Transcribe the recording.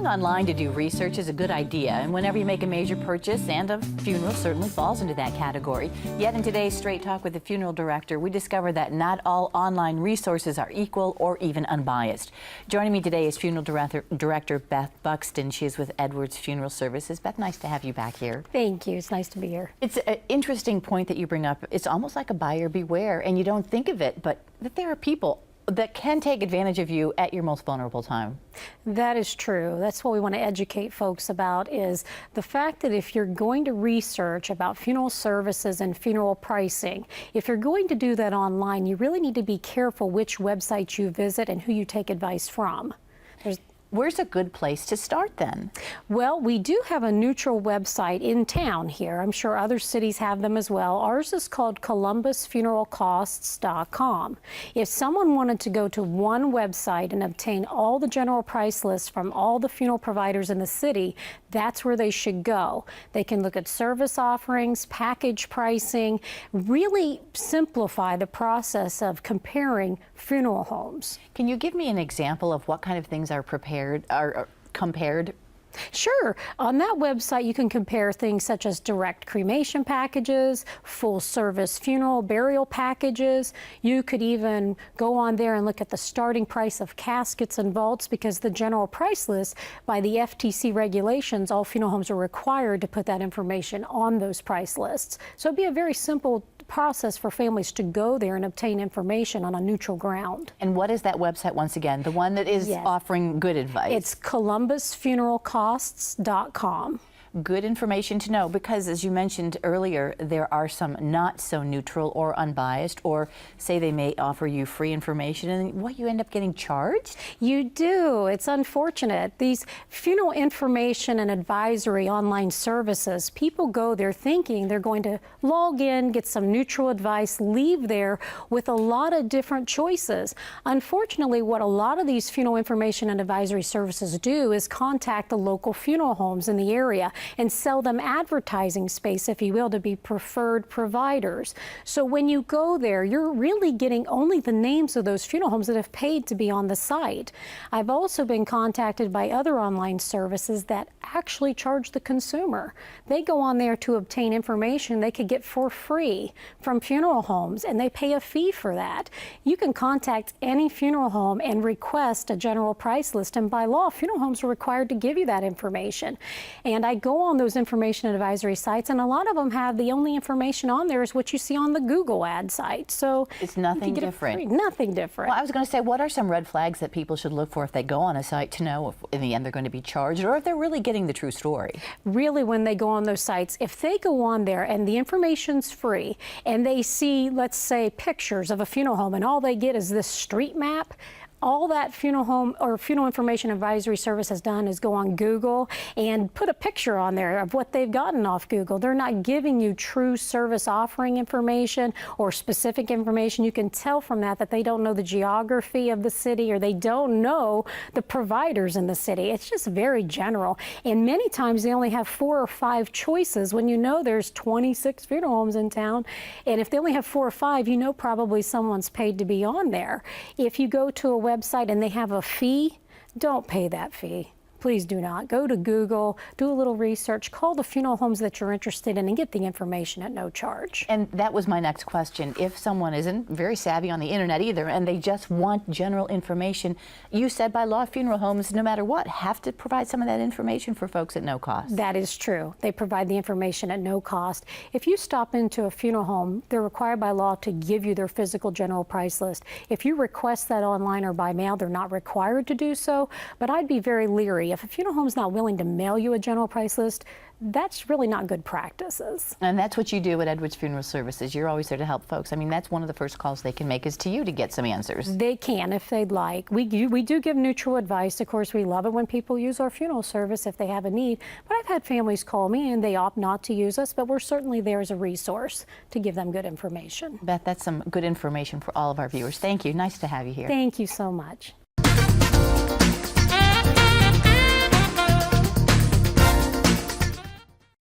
Going online to do research is a good idea, and whenever you make a major purchase, and a funeral certainly falls into that category. Yet in today's Straight Talk with the Funeral Director, we discover that not all online resources are equal or even unbiased. Joining me today is Funeral Director Beth Buxton. She is with Edwards Funeral Services. Beth, nice to have you back here. Thank you. It's nice to be here. It's an interesting point that you bring up. It's almost like a buyer beware, and you don't think of it, but that there are people that can take advantage of you at your most vulnerable time. That is true. That's what we want to educate folks about, is the fact that if you're going to research about funeral services and funeral pricing, if you're going to do that online, you really need to be careful which websites you visit and who you take advice from. Where's a good place to start then? Well, we do have a neutral website in town here. I'm sure other cities have them as well. Ours is called edwardsfuneralservice1003. If someone wanted to go to one website and obtain all the general price lists from all the funeral providers in the city, that's where they should go. They can look at service offerings, package pricing, really simplify the process of comparing funeral homes. Can you give me an example of what kind of things are compared? Sure. On that website, you can compare things such as direct cremation packages, full service funeral burial packages. You could even go on there and look at the starting price of caskets and vaults, because the general price list by the FTC regulations, all funeral homes are required to put that information on those price lists. So it'd be a very simple process for families to go there and obtain information on a neutral ground. And what is that website once again? The one that is offering good advice? It's edwardsfuneralservice1003. Good information to know, because as you mentioned earlier, there are some not so neutral or unbiased, or say they may offer you free information and what, you end up getting charged? You do. It's unfortunate. These funeral information and advisory online services, people go there thinking they're going to log in, get some neutral advice, leave there with a lot of different choices. Unfortunately, what a lot of these funeral information and advisory services do is contact the local funeral homes in the area and sell them advertising space, if you will, to be preferred providers. So when you go there, you're really getting only the names of those funeral homes that have paid to be on the site. I've also been contacted by other online services that actually charge the consumer. They go on there to obtain information they could get for free from funeral homes, and they pay a fee for that. You can contact any funeral home and request a general price list, and by law, funeral homes are required to give you that information. And I go on those information advisory sites, and a lot of them have the only information on there is what you see on the Google ad site. So it's nothing different. Nothing different. Well, I was going to say, what are some red flags that people should look for if they go on a site to know if in the end they're going to be charged, or if they're really getting the true story? Really, when they go on those sites, if they go on there and the information's free and they see, let's say, pictures of a funeral home, and all they get is this street map, all that funeral home or funeral information advisory service has done is go on Google and put a picture on there of what they've gotten off Google. They're not giving you true service offering information or specific information. You can tell from that that they don't know the geography of the city, or they don't know the providers in the city. It's just very general. And many times they only have 4 or 5 choices when you know there's 26 funeral homes in town. And if they only have 4 or 5, you know probably someone's paid to be on there. If you go to a website and they have a fee, don't pay that fee. Please do not. Go to Google, do a little research, call the funeral homes that you're interested in, and get the information at no charge. And that was my next question. If someone isn't very savvy on the internet either, and they just want general information, you said by law funeral homes, no matter what, have to provide some of that information for folks at no cost. That is true. They provide the information at no cost. If you stop into a funeral home, they're required by law to give you their physical general price list. If you request that online or by mail, they're not required to do so, but I'd be very leery. If a funeral home's not willing to mail you a general price list, that's really not good practices. And that's what you do at Edwards Funeral Services. You're always there to help folks. I mean, that's one of the first calls they can make is to you to get some answers. They can if they'd like. We do give neutral advice. Of course, we love it when people use our funeral service if they have a need. But I've had families call me and they opt not to use us, but we're certainly there as a resource to give them good information. Beth, that's some good information for all of our viewers. Thank you. Nice to have you here. Thank you so much.